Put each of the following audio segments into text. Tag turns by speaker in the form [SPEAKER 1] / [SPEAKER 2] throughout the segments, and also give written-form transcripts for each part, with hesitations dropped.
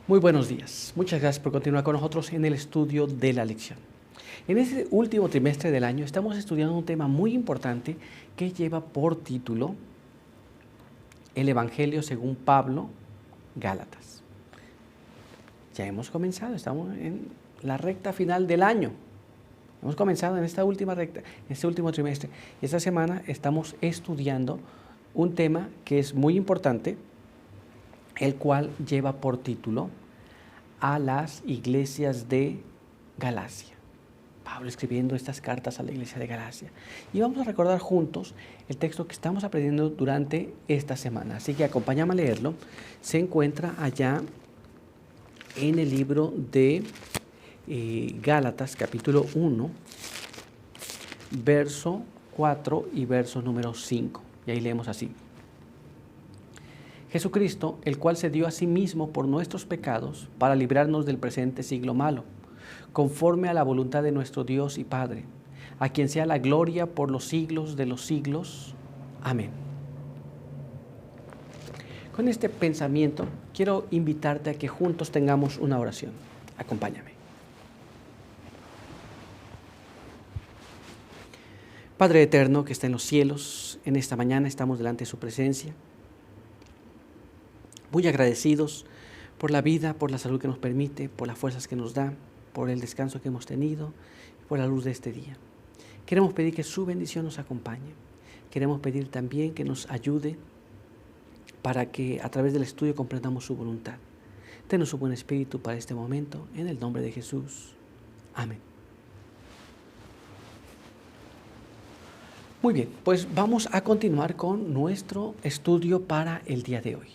[SPEAKER 1] Muy buenos días. Muchas gracias por continuar con nosotros en el estudio de la lección. En este último trimestre del año estamos estudiando un tema muy importante que lleva por título El Evangelio según Pablo, Gálatas. Ya hemos comenzado, estamos en la recta final del año. Hemos comenzado en esta última recta, en este último trimestre. Esta semana estamos estudiando un tema que es muy importante, el cual lleva por título a las iglesias de Galacia. Pablo escribiendo estas cartas a la iglesia de Galacia. Y vamos a recordar juntos el texto que estamos aprendiendo durante esta semana. Así que acompáñame a leerlo. Se encuentra allá en el libro de Gálatas, capítulo 1, verso 4 y verso número 5. Y ahí leemos así. Jesucristo, el cual se dio a sí mismo por nuestros pecados para librarnos del presente siglo malo, conforme a la voluntad de nuestro Dios y Padre, a quien sea la gloria por los siglos de los siglos. Amén. Con este pensamiento quiero invitarte a que juntos tengamos una oración. Acompáñame. Padre eterno que está en los cielos, en esta mañana estamos delante de su presencia, muy agradecidos por la vida, por la salud que nos permite, por las fuerzas que nos da, por el descanso que hemos tenido, por la luz de este día. Queremos pedir que su bendición nos acompañe. Queremos pedir también que nos ayude para que a través del estudio comprendamos su voluntad. Denos su buen espíritu para este momento, en el nombre de Jesús. Amén. Muy bien, pues vamos a continuar con nuestro estudio para el día de hoy.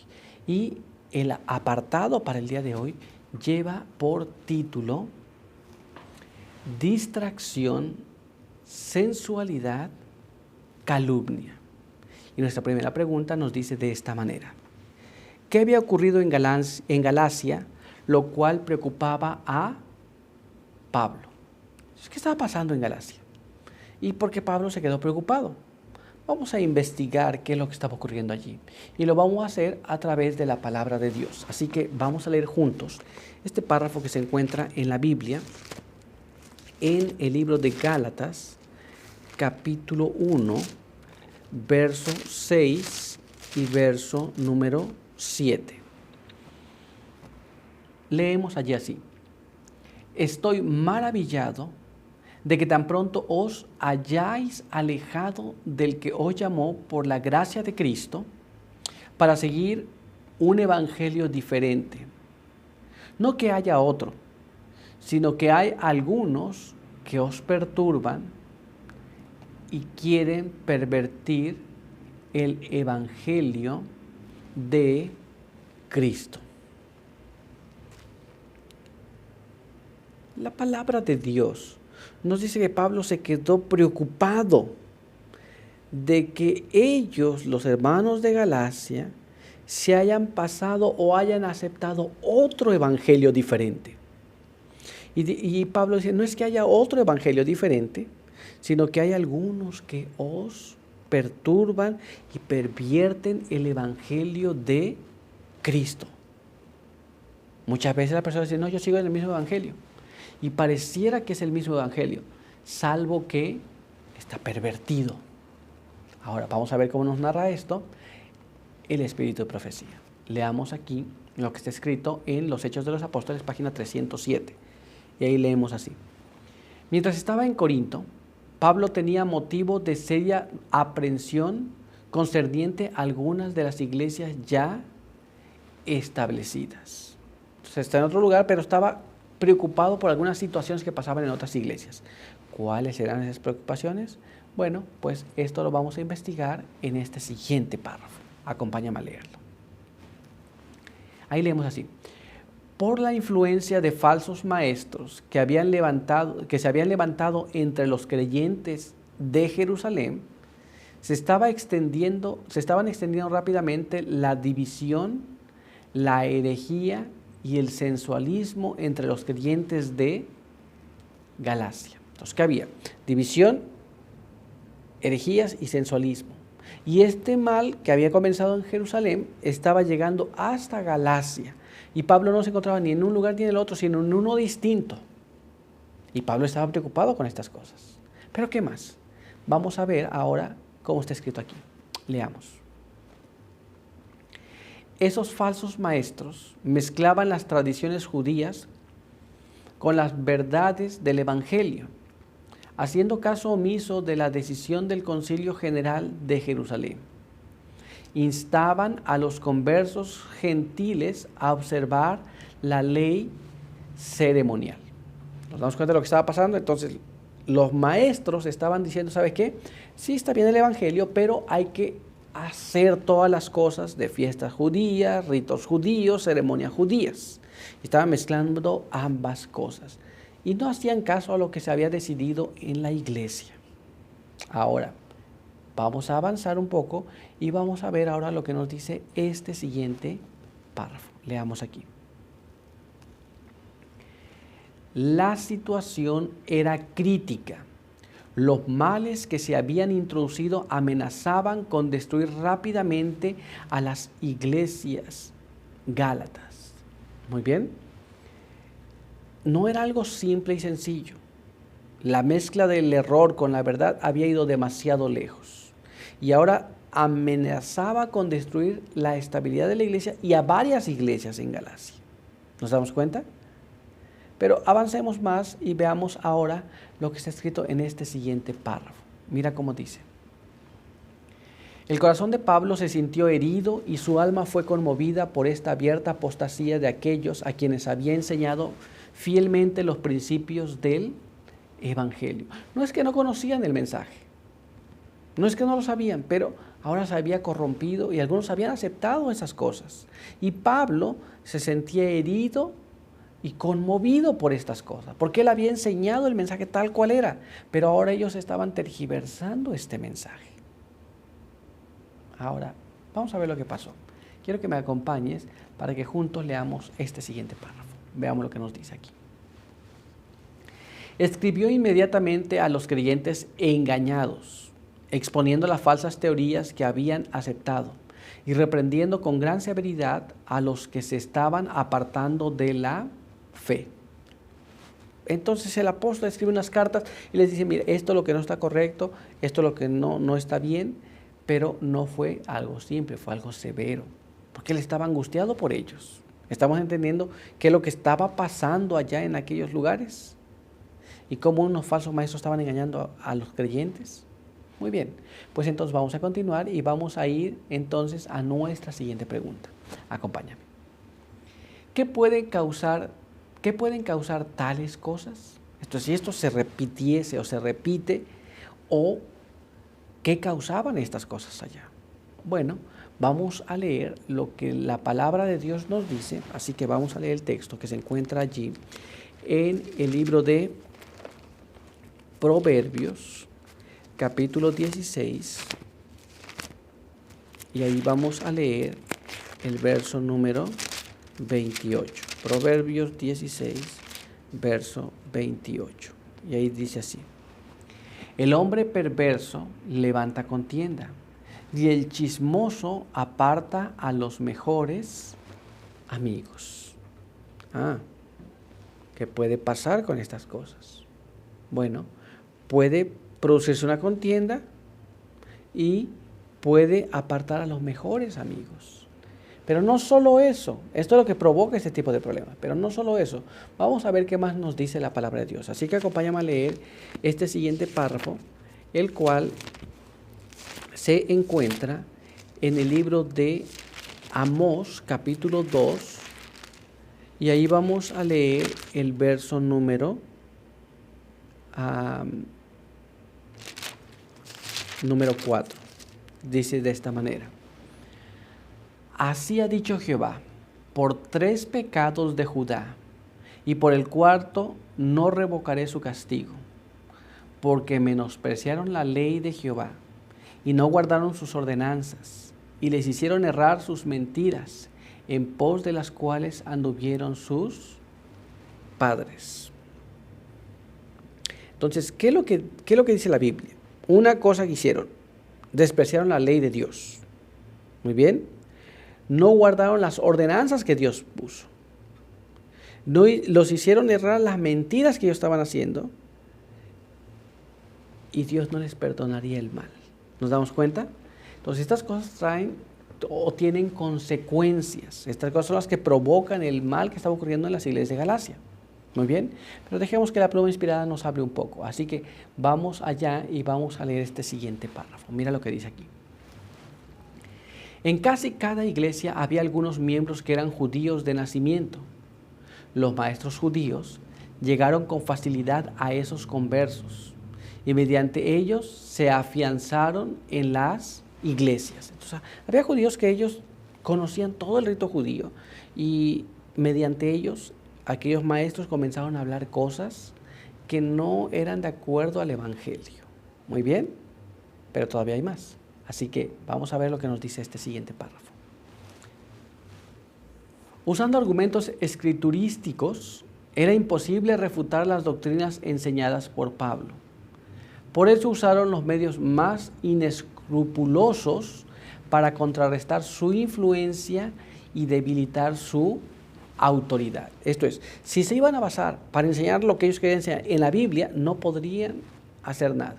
[SPEAKER 1] Y el apartado para el día de hoy lleva por título Distracción, sensualidad, calumnia. Y nuestra primera pregunta nos dice de esta manera: ¿qué había ocurrido en Galacia, lo cual preocupaba a Pablo? ¿Qué estaba pasando en Galacia? ¿Y por qué Pablo se quedó preocupado? Vamos a investigar qué es lo que estaba ocurriendo allí. Y lo vamos a hacer a través de la palabra de Dios. Así que vamos a leer juntos este párrafo que se encuentra en la Biblia, en el libro de Gálatas, capítulo 1, verso 6 y verso número 7. Leemos allí así: Estoy maravillado de que tan pronto os hayáis alejado del que os llamó por la gracia de Cristo para seguir un evangelio diferente. No que haya otro, sino que hay algunos que os perturban y quieren pervertir el evangelio de Cristo. La palabra de Dios nos dice que Pablo se quedó preocupado de que ellos, los hermanos de Galacia, se hayan pasado o hayan aceptado otro evangelio diferente. Y Pablo dice, no es que haya otro evangelio diferente, sino que hay algunos que os perturban y pervierten el evangelio de Cristo. Muchas veces la persona dice, no, yo sigo en el mismo evangelio. Y pareciera que es el mismo evangelio, salvo que está pervertido. Ahora vamos a ver cómo nos narra esto el espíritu de profecía. Leamos aquí lo que está escrito en los Hechos de los Apóstoles, página 307. Y ahí leemos así: Mientras estaba en Corinto, Pablo tenía motivo de seria aprensión concerniente a algunas de las iglesias ya establecidas. Entonces está en otro lugar, pero estaba preocupado por algunas situaciones que pasaban en otras iglesias. ¿Cuáles eran esas preocupaciones? Bueno, pues esto lo vamos a investigar en este siguiente párrafo. Acompáñame a leerlo. Ahí leemos así: Por la influencia de falsos maestros que se habían levantado entre los creyentes de Jerusalén, se estaban extendiendo rápidamente la división, la herejía y el sensualismo entre los creyentes de Galacia. Entonces, ¿qué había? División, herejías y sensualismo. Y este mal que había comenzado en Jerusalén estaba llegando hasta Galacia. Y Pablo no se encontraba ni en un lugar ni en el otro, sino en uno distinto. Y Pablo estaba preocupado con estas cosas. Pero ¿qué más? Vamos a ver ahora cómo está escrito aquí. Leamos. Esos falsos maestros mezclaban las tradiciones judías con las verdades del Evangelio, haciendo caso omiso de la decisión del Concilio General de Jerusalén. Instaban a los conversos gentiles a observar la ley ceremonial. Nos damos cuenta de lo que estaba pasando. Entonces, los maestros estaban diciendo, ¿sabes qué? Sí, está bien el Evangelio, pero hay que hacer todas las cosas de fiestas judías, ritos judíos, ceremonias judías. Estaban mezclando ambas cosas y no hacían caso a lo que se había decidido en la iglesia. Ahora, vamos a avanzar un poco y vamos a ver ahora lo que nos dice este siguiente párrafo. Leamos aquí. La situación era crítica. Los males que se habían introducido amenazaban con destruir rápidamente a las iglesias gálatas. Muy bien. No era algo simple y sencillo. La mezcla del error con la verdad había ido demasiado lejos. Y ahora amenazaba con destruir la estabilidad de la iglesia y a varias iglesias en Galacia. ¿Nos damos cuenta? Pero avancemos más y veamos ahora lo que está escrito en este siguiente párrafo. Mira cómo dice. El corazón de Pablo se sintió herido y su alma fue conmovida por esta abierta apostasía de aquellos a quienes había enseñado fielmente los principios del Evangelio. No es que no conocían el mensaje, no es que no lo sabían, pero ahora se había corrompido y algunos habían aceptado esas cosas. Y Pablo se sentía herido y conmovido por estas cosas, porque él había enseñado el mensaje tal cual era, pero ahora ellos estaban tergiversando este mensaje. Ahora, vamos a ver lo que pasó. Quiero que me acompañes para que juntos leamos este siguiente párrafo. Veamos lo que nos dice aquí. Escribió inmediatamente a los creyentes engañados, exponiendo las falsas teorías que habían aceptado y reprendiendo con gran severidad a los que se estaban apartando de la fe. Entonces el apóstol escribe unas cartas y les dice, mire, esto es lo que no está correcto, esto es lo que no está bien, pero no fue algo simple, fue algo severo, porque él estaba angustiado por ellos. ¿Estamos entendiendo qué es lo que estaba pasando allá en aquellos lugares? ¿Y cómo unos falsos maestros estaban engañando a los creyentes? Muy bien, pues entonces vamos a continuar y vamos a ir entonces a nuestra siguiente pregunta. Acompáñame. ¿Qué pueden causar tales cosas? Si esto se repitiese o se repite, o ¿qué causaban estas cosas allá? Bueno, vamos a leer lo que la palabra de Dios nos dice, así que vamos a leer el texto que se encuentra allí en el libro de Proverbios, capítulo 16, y ahí vamos a leer el verso número 28. Proverbios 16, verso 28. Y ahí dice así: el hombre perverso levanta contienda, y el chismoso aparta a los mejores amigos. ¿Qué puede pasar con estas cosas? Bueno, puede producirse una contienda y puede apartar a los mejores amigos. Pero no solo eso, esto es lo que provoca este tipo de problemas, pero no solo eso, vamos a ver qué más nos dice la palabra de Dios. Así que acompáñame a leer este siguiente párrafo, el cual se encuentra en el libro de Amós, capítulo 2, y ahí vamos a leer el verso número 4. Dice de esta manera: así ha dicho Jehová, por 3 pecados de Judá, y por el 4 no revocaré su castigo, porque menospreciaron la ley de Jehová, y no guardaron sus ordenanzas, y les hicieron errar sus mentiras, en pos de las cuales anduvieron sus padres. Entonces, ¿qué es lo que dice la Biblia? Una cosa que hicieron: despreciaron la ley de Dios. Muy bien. No guardaron las ordenanzas que Dios puso. No, los hicieron errar las mentiras que ellos estaban haciendo y Dios no les perdonaría el mal. ¿Nos damos cuenta? Entonces estas cosas traen o tienen consecuencias. Estas cosas son las que provocan el mal que está ocurriendo en las iglesias de Galacia. Muy bien, pero dejemos que la pluma inspirada nos hable un poco. Así que vamos allá y vamos a leer este siguiente párrafo. Mira lo que dice aquí. En casi cada iglesia había algunos miembros que eran judíos de nacimiento. Los maestros judíos llegaron con facilidad a esos conversos y mediante ellos se afianzaron en las iglesias. Entonces, había judíos que ellos conocían todo el rito judío y mediante ellos aquellos maestros comenzaron a hablar cosas que no eran de acuerdo al evangelio. Muy bien, pero todavía hay más. Así que vamos a ver lo que nos dice este siguiente párrafo. Usando argumentos escriturísticos, era imposible refutar las doctrinas enseñadas por Pablo. Por eso usaron los medios más inescrupulosos para contrarrestar su influencia y debilitar su autoridad. Esto es, si se iban a basar para enseñar lo que ellos querían enseñar en la Biblia, no podrían hacer nada.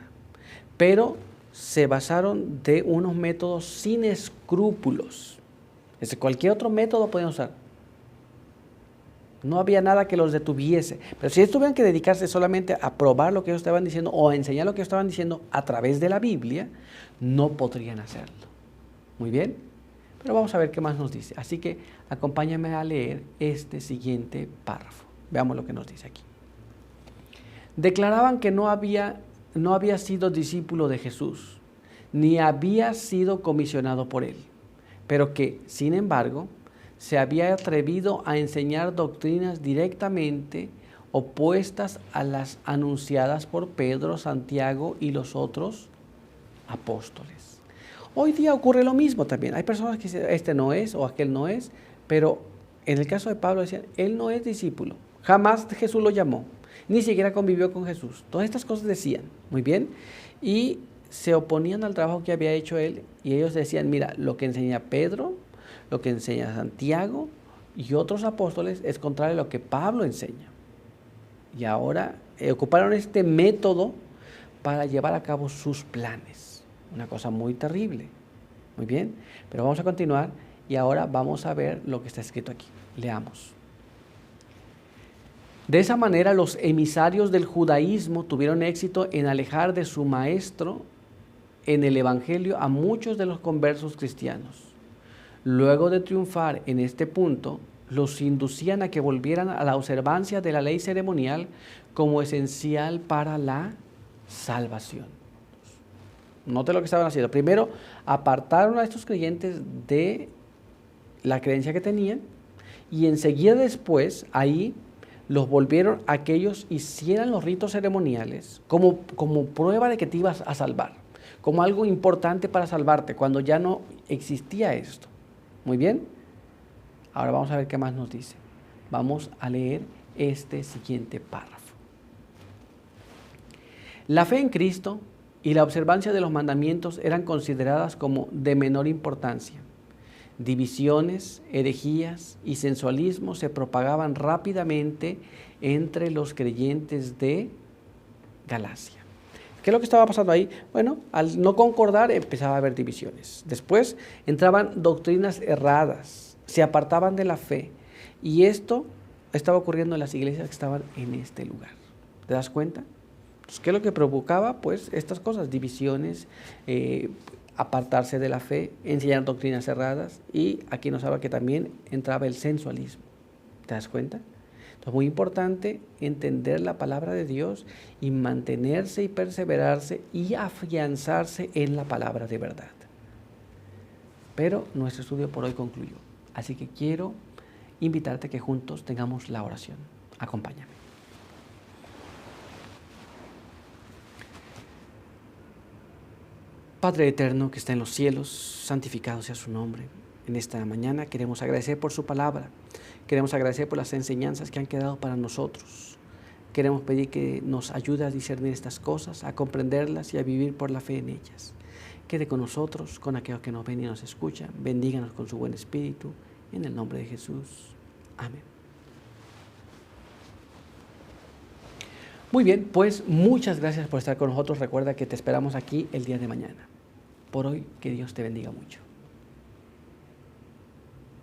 [SPEAKER 1] Pero se basaron de unos métodos sin escrúpulos. Cualquier otro método podían usar. No había nada que los detuviese. Pero si ellos tuvieran que dedicarse solamente a probar lo que ellos estaban diciendo o a enseñar lo que ellos estaban diciendo a través de la Biblia, no podrían hacerlo. Muy bien. Pero vamos a ver qué más nos dice. Así que acompáñame a leer este siguiente párrafo. Veamos lo que nos dice aquí. Declaraban que no había sido discípulo de Jesús, ni había sido comisionado por él, pero que, sin embargo, se había atrevido a enseñar doctrinas directamente opuestas a las anunciadas por Pedro, Santiago y los otros apóstoles. Hoy día ocurre lo mismo también. Hay personas que dicen, este no es o aquel no es, pero en el caso de Pablo decían, él no es discípulo. Jamás Jesús lo llamó, ni siquiera convivió con Jesús. Todas estas cosas decían, muy bien, y se oponían al trabajo que había hecho él, y ellos decían, mira, lo que enseña Pedro, lo que enseña Santiago y otros apóstoles es contrario a lo que Pablo enseña. Y ahora ocuparon este método para llevar a cabo sus planes. Una cosa muy terrible. Muy bien, pero vamos a continuar y ahora vamos a ver lo que está escrito aquí. Leamos. De esa manera los emisarios del judaísmo tuvieron éxito en alejar de su maestro en el evangelio a muchos de los conversos cristianos. Luego de triunfar en este punto, los inducían a que volvieran a la observancia de la ley ceremonial como esencial para la salvación. Note lo que estaban haciendo. Primero, apartaron a estos creyentes de la creencia que tenían y enseguida después, ahí, los volvieron a que ellos hicieran los ritos ceremoniales como prueba de que te ibas a salvar, como algo importante para salvarte, cuando ya no existía esto. Muy bien, ahora vamos a ver qué más nos dice. Vamos a leer este siguiente párrafo. La fe en Cristo y la observancia de los mandamientos eran consideradas como de menor importancia. Divisiones, herejías y sensualismo se propagaban rápidamente entre los creyentes de Galacia. ¿Qué es lo que estaba pasando ahí? Bueno, al no concordar empezaba a haber divisiones. Después entraban doctrinas erradas, se apartaban de la fe. Y esto estaba ocurriendo en las iglesias que estaban en este lugar. ¿Te das cuenta? Entonces, ¿qué es lo que provocaba? Pues estas cosas, divisiones, apartarse de la fe, enseñar doctrinas erradas. Y aquí nos habla que también entraba el sensualismo. ¿Te das cuenta? Es muy importante entender la palabra de Dios y mantenerse y perseverarse y afianzarse en la palabra de verdad. Pero nuestro estudio por hoy concluyó. Así que quiero invitarte a que juntos tengamos la oración. Acompáñame. Padre eterno que está en los cielos, santificado sea su nombre. En esta mañana queremos agradecer por su palabra. Queremos agradecer por las enseñanzas que han quedado para nosotros. Queremos pedir que nos ayude a discernir estas cosas, a comprenderlas y a vivir por la fe en ellas. Quede con nosotros, con aquellos que nos ven y nos escuchan. Bendíganos con su buen espíritu. En el nombre de Jesús. Amén. Muy bien, pues muchas gracias por estar con nosotros. Recuerda que te esperamos aquí el día de mañana. Por hoy, que Dios te bendiga mucho.